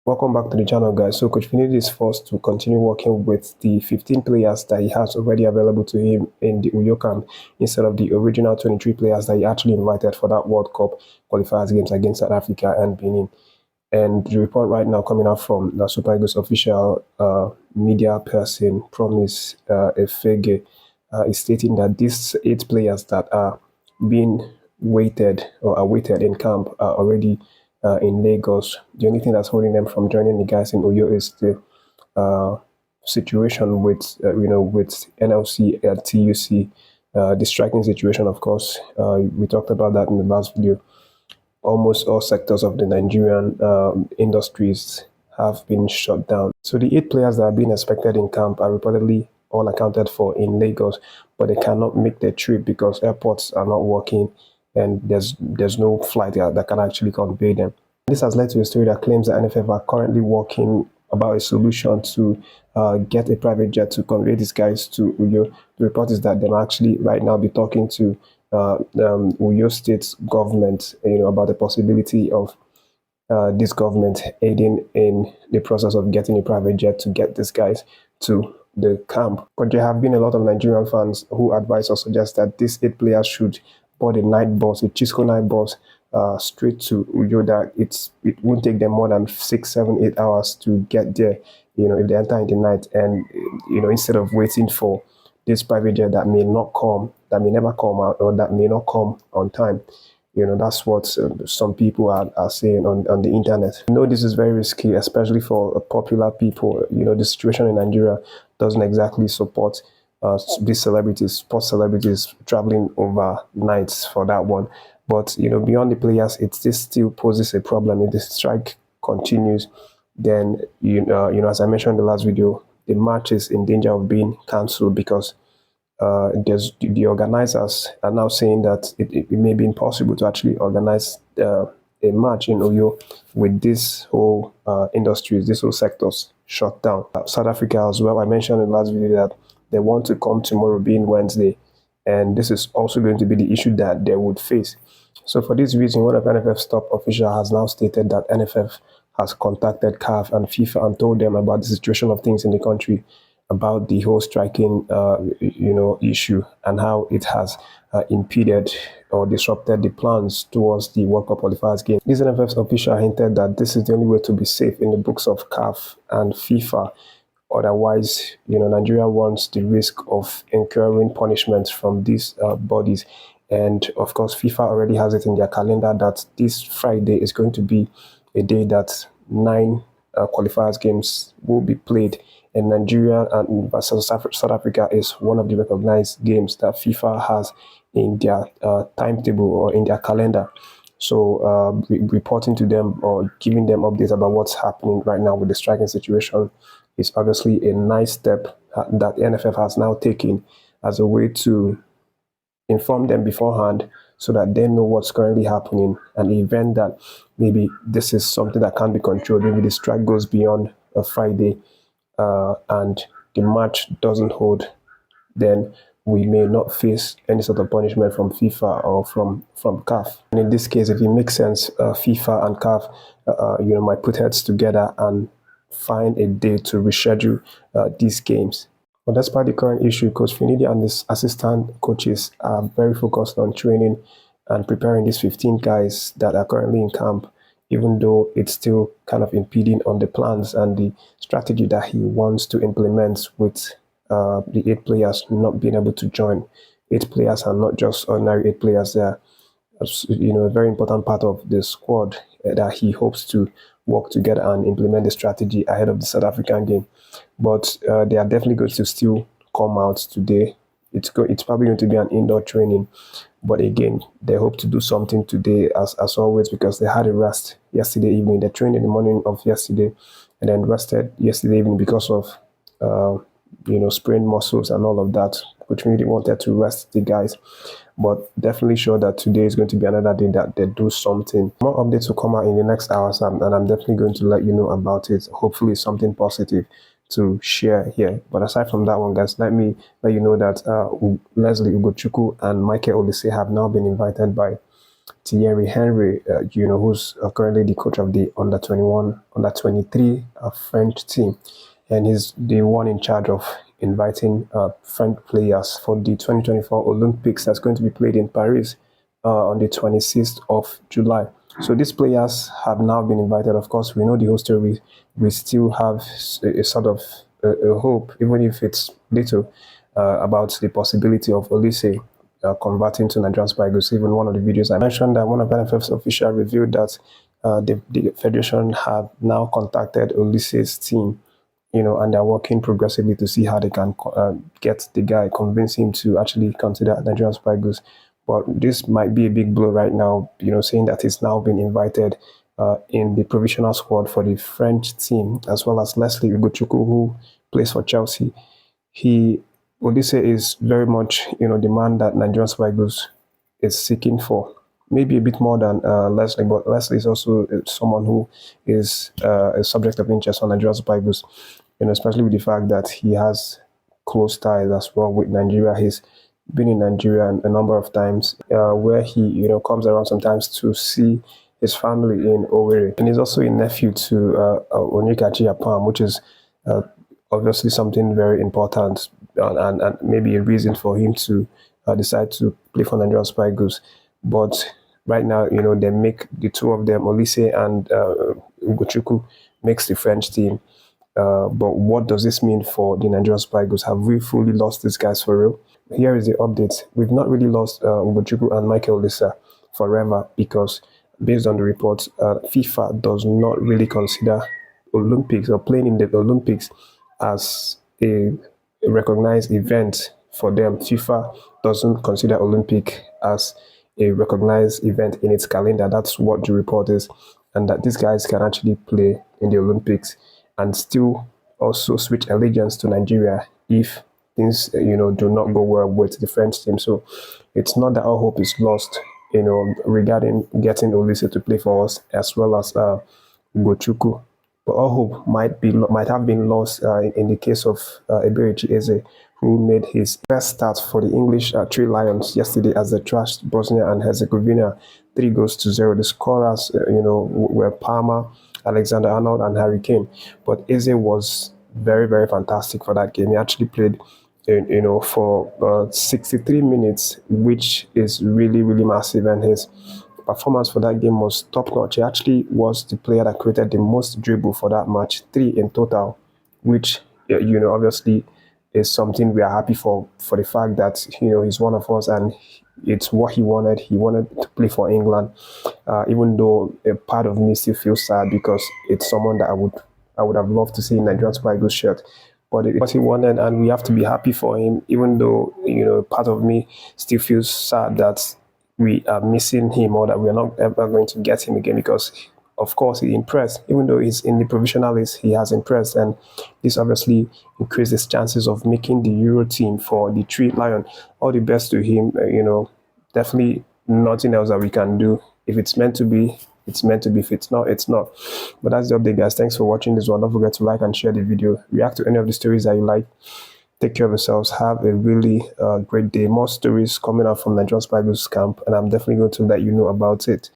Welcome back to the channel, guys. So Coach Finidi is forced to continue working with the 15 players that he has already available to him in the Uyo camp instead of the original 23 players that he actually invited for that World Cup qualifiers games against South Africa and Benin. And the report right now coming out from the Super Eagles official media person, Promise Efege, is stating that these 8 players that are being waited or awaited in camp are already in Lagos. The only thing that's holding them from joining the guys in Uyo is the situation with with NLC and TUC, the striking situation. Of course, we talked about that in the last video. Almost all sectors of the Nigerian industries have been shut down. So the 8 players that are being expected in camp are reportedly all accounted for in Lagos, but they cannot make the trip because airports are not working and there's no flight that can actually convey them. This has led to a story that claims that NFF are currently working about a solution to get a private jet to convey these guys to Uyo. The report is that they might actually right now be talking to Uyo State government, about the possibility of this government aiding in the process of getting a private jet to get these guys to the camp. But there have been a lot of Nigerian fans who advise or suggest that these 8 players should board a night bus, a Chisco night bus, straight to Uyo. That it won't take them more than 6, 7, 8 hours to get there. If they enter in the night, and instead of waiting for this private jet that may not come, that may never come out, or that may not come on time. That's what some people are saying on the internet. This is very risky, especially for popular people. The situation in Nigeria doesn't exactly support these celebrities, sports celebrities, traveling overnight for that one. But beyond the players, it still poses a problem. If the strike continues, then as I mentioned in the last video, the match is in danger of being cancelled because the organizers are now saying that it may be impossible to actually organize a match in Uyo with this whole industries, this whole sectors shut down. South Africa as well, I mentioned in the last video that they want to come tomorrow being Wednesday, and this is also going to be the issue that they would face. So for this reason, one of NFF's top official has now stated that NFF has contacted CAF and FIFA and told them about the situation of things in the country, about the whole striking issue and how it has impeded or disrupted the plans towards the World Cup qualifiers game. This NFF's official hinted that this is the only way to be safe in the books of CAF and FIFA. Otherwise, Nigeria wants the risk of incurring punishments from these bodies. And of course, FIFA already has it in their calendar that this Friday is going to be a day that 9 qualifiers games will be played. And Nigeria and South Africa is one of the recognized games that FIFA has in their timetable or in their calendar. So reporting to them or giving them updates about what's happening right now with the striking situation is obviously a nice step that the NFF has now taken as a way to inform them beforehand so that they know what's currently happening. And the event that maybe this is something that can't be controlled, maybe the strike goes beyond a Friday and the match doesn't hold, then we may not face any sort of punishment from FIFA or from CAF. And in this case, if it makes sense, FIFA and CAF, might put heads together and find a day to reschedule these games. But despite the current issue, Coach Finidi and his assistant coaches are very focused on training and preparing these 15 guys that are currently in camp, even though it's still kind of impeding on the plans and the strategy that he wants to implement with the 8 players not being able to join. 8 players are not just ordinary 8 players. They are, a very important part of the squad that he hopes to work together and implement the strategy ahead of the South African game. But they are definitely going to still come out today. It's probably going to be an indoor training. But again, they hope to do something today as always, because they had a rest yesterday evening. They trained in the morning of yesterday and then rested yesterday evening because of sprained muscles and all of that, which really wanted to rest the guys. But definitely sure that today is going to be another day that they do something. More updates will come out in the next hours, and I'm definitely going to let you know about it. Hopefully something positive to share here. But aside from that one, guys, let me let you know that Leslie Ugochukwu and Michael Olise have now been invited by Thierry Henry, who's currently the coach of the under 21, under 23 French team, and he's the one in charge of inviting French players for the 2024 Olympics that's going to be played in Paris on the 26th of July. So these players have now been invited. Of course, we know the whole story. We still have a sort of a hope, even if it's little, about the possibility of Olise converting to Nigerian Spikers. Even one of the videos I mentioned that one of NFF's official revealed that the federation have now contacted Olise's team, and they're working progressively to see how they can get the guy, convince him to actually consider Nigerian Spikers. But this might be a big blow right now, saying that he's now been invited in the provisional squad for the French team, as well as Leslie Ugochukwu, who plays for Chelsea. Olise is very much, the man that Nigerian Spikers is seeking for. Maybe a bit more than Leslie, but Leslie is also someone who is a subject of interest on Nigerian Spikers, especially with the fact that he has close ties as well with Nigeria. He's been in Nigeria a number of times, where he, comes around sometimes to see his family in Owerri. And he's also a nephew to Onyekachi Apam, which is obviously something very important and maybe a reason for him to decide to play for Nigerian Spikers. But right now, they make the two of them, Olise and Ugochukwu, makes the French team. But what does this mean for the Nigerian Spikers? Have we fully lost these guys for real? Here is the update. We've not really lost Ugochukwu and Michael Olise forever, because based on the reports, FIFA does not really consider Olympics or playing in the Olympics as a recognized event for them. FIFA doesn't consider Olympic as a recognized event in its calendar. That's what the report is, and that these guys can actually play in the Olympics and still also switch allegiance to Nigeria if things do not go well with the French team. So it's not that our hope is lost, regarding getting Olise to play for us, as well as Ugochukwu. But all hope might have been lost in the case of Eberechi Eze, who made his first start for the English Three Lions yesterday as they trashed Bosnia and Herzegovina 3-0. The scorers, were Palmer, Alexander Arnold, and Harry Kane. But Eze was very, very fantastic for that game. He actually played, for 63 minutes, which is really, really massive, and his performance for that game was top notch. He actually was the player that created the most dribble for that match, 3 in total, which obviously is something we are happy for the fact that he's one of us and it's what he wanted. He wanted to play for England, even though a part of me still feels sad because it's someone that I would have loved to see in Nigerian Spikers shirt. But it's what he wanted, and we have to be happy for him, even though part of me still feels sad that we are missing him, or that we are not ever going to get him again, because of course he impressed. Even though he's in the provisional list, he has impressed, and this obviously increased his chances of making the Euro team for the Three Lion. All the best to him. Definitely nothing else that we can do. If it's meant to be, it's meant to be. If it's not, it's not. But that's the update, guys. Thanks for watching this one. Don't forget to like and share the video. React to any of the stories that you like. Take care of yourselves. Have a really great day. More stories coming out from Nigerian Spikers camp, and I'm definitely going to let you know about it.